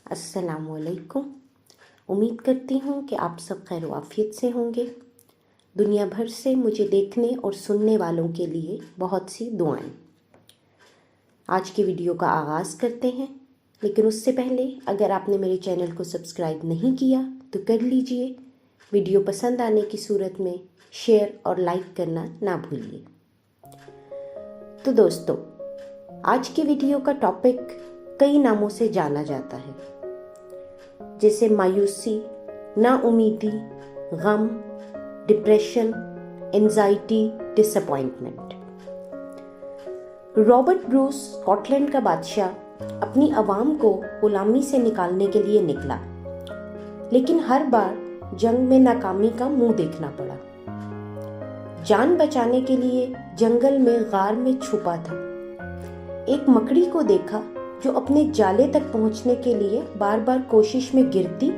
अस्सलाम वालेकुम। उम्मीद करती हूँ कि आप सब खैर आफियत से होंगे। दुनिया भर से मुझे देखने और सुनने वालों के लिए बहुत सी दुआएं। आज की वीडियो का आगाज़ करते हैं, लेकिन उससे पहले अगर आपने मेरे चैनल को सब्सक्राइब नहीं किया तो कर लीजिए। वीडियो पसंद आने की सूरत में शेयर और लाइक करना ना भूलिए। तो दोस्तों, आज की वीडियो का टॉपिक कई नामों से जाना जाता है, जैसे मायूसी, नाउमीदी, गम, depression, anxiety, disappointment. Robert Bruce, Scotland का बादशाह, अपनी आवाम को गुलामी से निकालने के लिए निकला, लेकिन हर बार जंग में नाकामी का मुंह देखना पड़ा। जान बचाने के लिए जंगल में गार में छुपा था। एक मकड़ी को देखा जो अपने जाले तक पहुंचने के लिए बार बार कोशिश में गिरती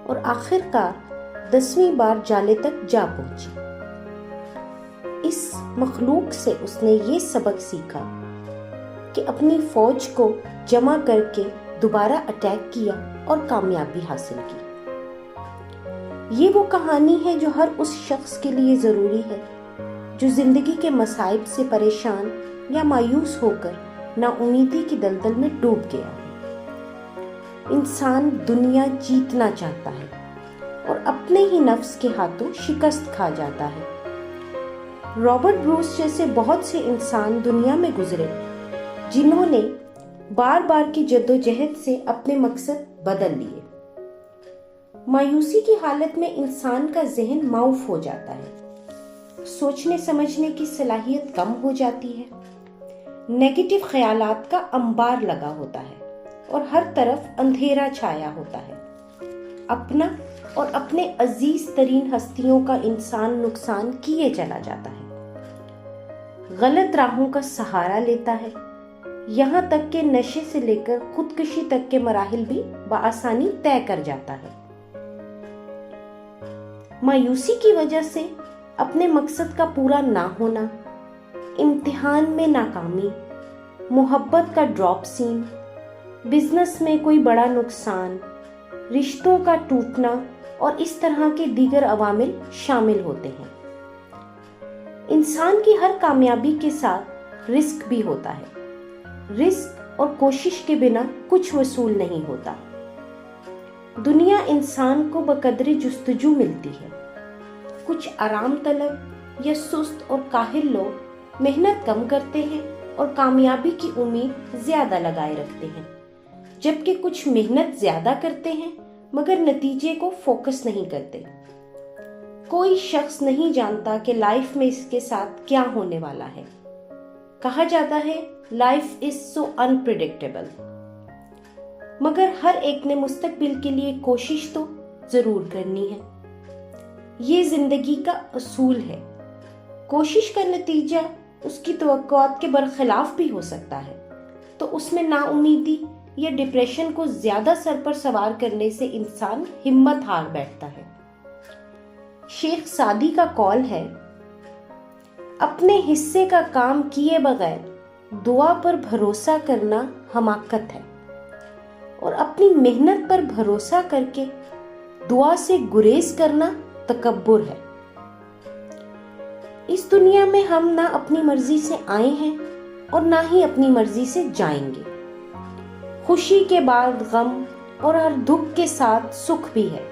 और आखिरकार 10वीं बार जाले तक जा पहुंची। इस मखलूक से उसने ये सबक सीखा कि अपनी फौज को जमा करके दोबारा अटैक किया और कामयाबी हासिल की। ये वो कहानी है जो हर उस शख्स के लिए ज़रूरी है जो ज़िंदगी के मसाइब से परेशान या मायूस होकर नाउमीदी की दलदल में डूब गया है। इंसान दुनिया जीतना चाहता है और अपने ही नफ्स के हाथों शिकस्त खा जाता है। रॉबर्ट ब्रूस जैसे बहुत से इंसान दुनिया में गुजरे जिन्होंने बार बार की जद्दोजहद से अपने मकसद बदल लिए। मायूसी की हालत में इंसान का जहन माऊफ हो जाता है, सोचने समझने की सलाहियत कम हो जाती है, नेगेटिव ख्यालात का अंबार लगा होता है और हर तरफ अंधेरा छाया होता है। अपना और अपने अजीज तरीन हस्तियों का इंसान नुकसान किए चला जाता है, गलत राहों का सहारा लेता है, यहाँ तक कि नशे से लेकर खुदकुशी तक के मराहिल भी बआसानी तय कर जाता है। मायूसी की वजह से अपने मकसद का पूरा ना होना, इम्तिहान में नाकामी, मोहब्बत का ड्रॉप सीन, बिजनेस में कोई बड़ा नुकसान, रिश्तों का टूटना और इस तरह के दीगर अवामिल शामिल होते हैं। इंसान की हर कामयाबी के साथ रिस्क भी होता है। रिस्क और कोशिश के बिना कुछ वसूल नहीं होता। दुनिया इंसान को बकदरे जुस्तजू मिलती है। कुछ आराम तलब या सुस्त और काहिल लोग मेहनत कम करते हैं और कामयाबी की उम्मीद ज्यादा लगाए रखते हैं, जबकि कुछ मेहनत ज्यादा करते हैं मगर नतीजे को फोकस नहीं करते। कोई शख्स नहीं जानता कि लाइफ में इसके साथ क्या होने वाला है। कहा जाता है लाइफ इज सो अनप्रिडिक्टेबल, मगर हर एक ने मुस्तकबिल के लिए कोशिश तो जरूर करनी है। ये जिंदगी का असूल है। कोशिश का नतीजा उसकी तवक्कुआत के बरखिलाफ भी हो सकता है, तो उसमें नाउमीदी या डिप्रेशन को ज्यादा सर पर सवार करने से इंसान हिम्मत हार बैठता है। शेख सादी का कौल है, अपने हिस्से का काम किए बगैर दुआ पर भरोसा करना हमाकत है और अपनी मेहनत पर भरोसा करके दुआ से गुरेज करना तकब्बुर है। इस दुनिया में हम ना अपनी मर्जी से आए हैं और ना ही अपनी मर्जी से जाएंगे। खुशी के बाद गम और हर दुख के साथ सुख भी है,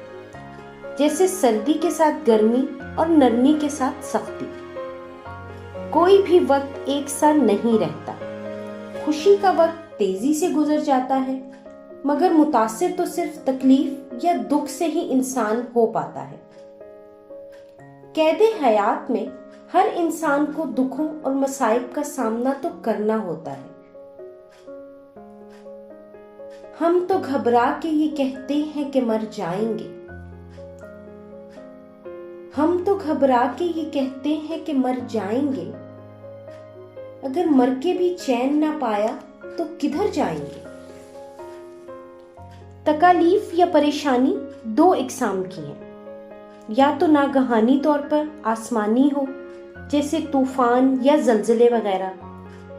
जैसे सर्दी के साथ गर्मी और नरमी के साथ सख्ती। कोई भी वक्त एक सा नहीं रहता। खुशी का वक्त तेजी से गुजर जाता है, मगर मुतासिर तो सिर्फ तकलीफ या दुख से ही इंसान हो पाता है। कैदे हयात में हर इंसान को दुखों और मसाइब का सामना तो करना होता है। हम तो घबरा के ये कहते हैं कि मर जाएंगे। हम तो घबरा के ये कहते हैं कि मर जाएंगे। अगर मर के भी चैन ना पाया तो किधर जाएंगे। तकालीफ या परेशानी दो इकसाम की है, या तो नागहानी तौर पर आसमानी हो जैसे तूफान या जलजले वगैरह,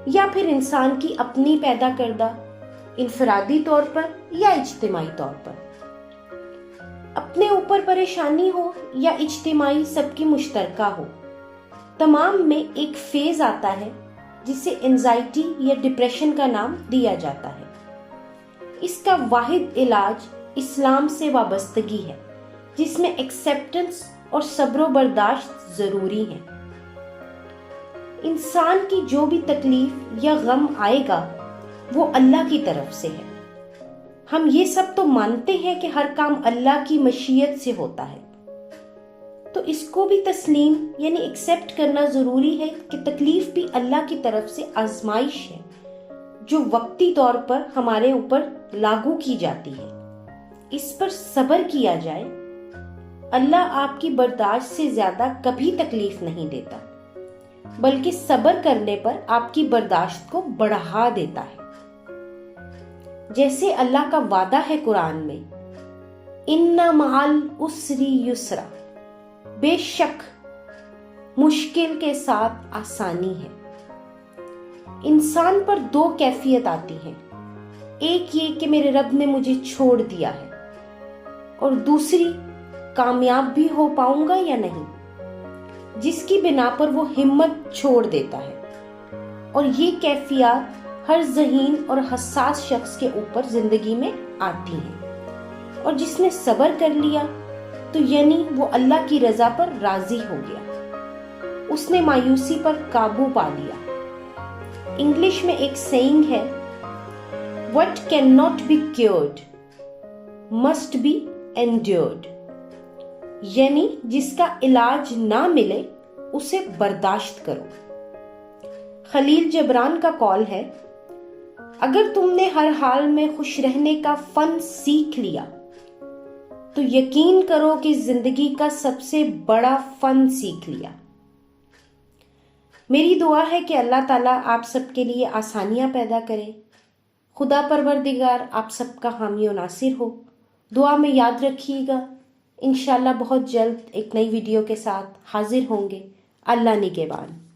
या फिर इंसान की अपनी पैदा करदा انفرادی طور پر یا اجتماعی طور پر، اپنے اوپر پریشانی ہو یا اجتماعی سب کی مشترکہ ہو، تمام میں ایک فیز آتا ہے جسے انزائٹی یا ڈپریشن کا نام دیا جاتا ہے۔ اس کا واحد علاج اسلام سے وابستگی ہے، جس میں ایکسیپٹنس اور صبر و برداشت ضروری ہے۔ انسان کی جو بھی تکلیف یا غم آئے گا وہ اللہ کی طرف سے ہے۔ ہم یہ سب تو مانتے ہیں کہ ہر کام اللہ کی مشیت سے ہوتا ہے، تو اس کو بھی تسلیم یعنی ایکسیپٹ کرنا ضروری ہے کہ تکلیف بھی اللہ کی طرف سے آزمائش ہے جو وقتی طور پر ہمارے اوپر لاگو کی جاتی ہے۔ اس پر صبر کیا جائے۔ اللہ آپ کی برداشت سے زیادہ کبھی تکلیف نہیں دیتا، بلکہ صبر کرنے پر آپ کی برداشت کو بڑھا دیتا ہے۔ جیسے اللہ کا وعدہ ہے قرآن میں، اِنَّ مَعَ الْعُسْرِ یُسْرًا، بے شک مشکل کے ساتھ آسانی ہے۔ انسان پر دو کیفیت آتی ہیں، ایک یہ کہ میرے رب نے مجھے چھوڑ دیا ہے، اور دوسری کامیاب بھی ہو پاؤں گا یا نہیں، جس کی بنا پر وہ ہمت چھوڑ دیتا ہے۔ اور یہ کیفیات ہر ذہین اور حساس شخص کے اوپر زندگی میں آتی ہیں، اور جس نے صبر کر لیا تو یعنی وہ اللہ کی رضا پر راضی ہو گیا، اس نے مایوسی پر قابو پا لیا۔ انگلش میں ایک سیئنگ ہے، "What cannot be cured must be endured"، یعنی جس کا علاج نہ ملے اسے برداشت کرو۔ خلیل جبران کا قول ہے، اگر تم نے ہر حال میں خوش رہنے کا فن سیکھ لیا تو یقین کرو کہ زندگی کا سب سے بڑا فن سیکھ لیا۔ میری دعا ہے کہ اللہ تعالیٰ آپ سب کے لیے آسانیاں پیدا کرے۔ خدا پروردگار آپ سب کا حامی و ناصر ہو۔ دعا میں یاد رکھیے گا، انشاءاللہ بہت جلد ایک نئی ویڈیو کے ساتھ حاضر ہوں گے۔ اللہ نگہبان۔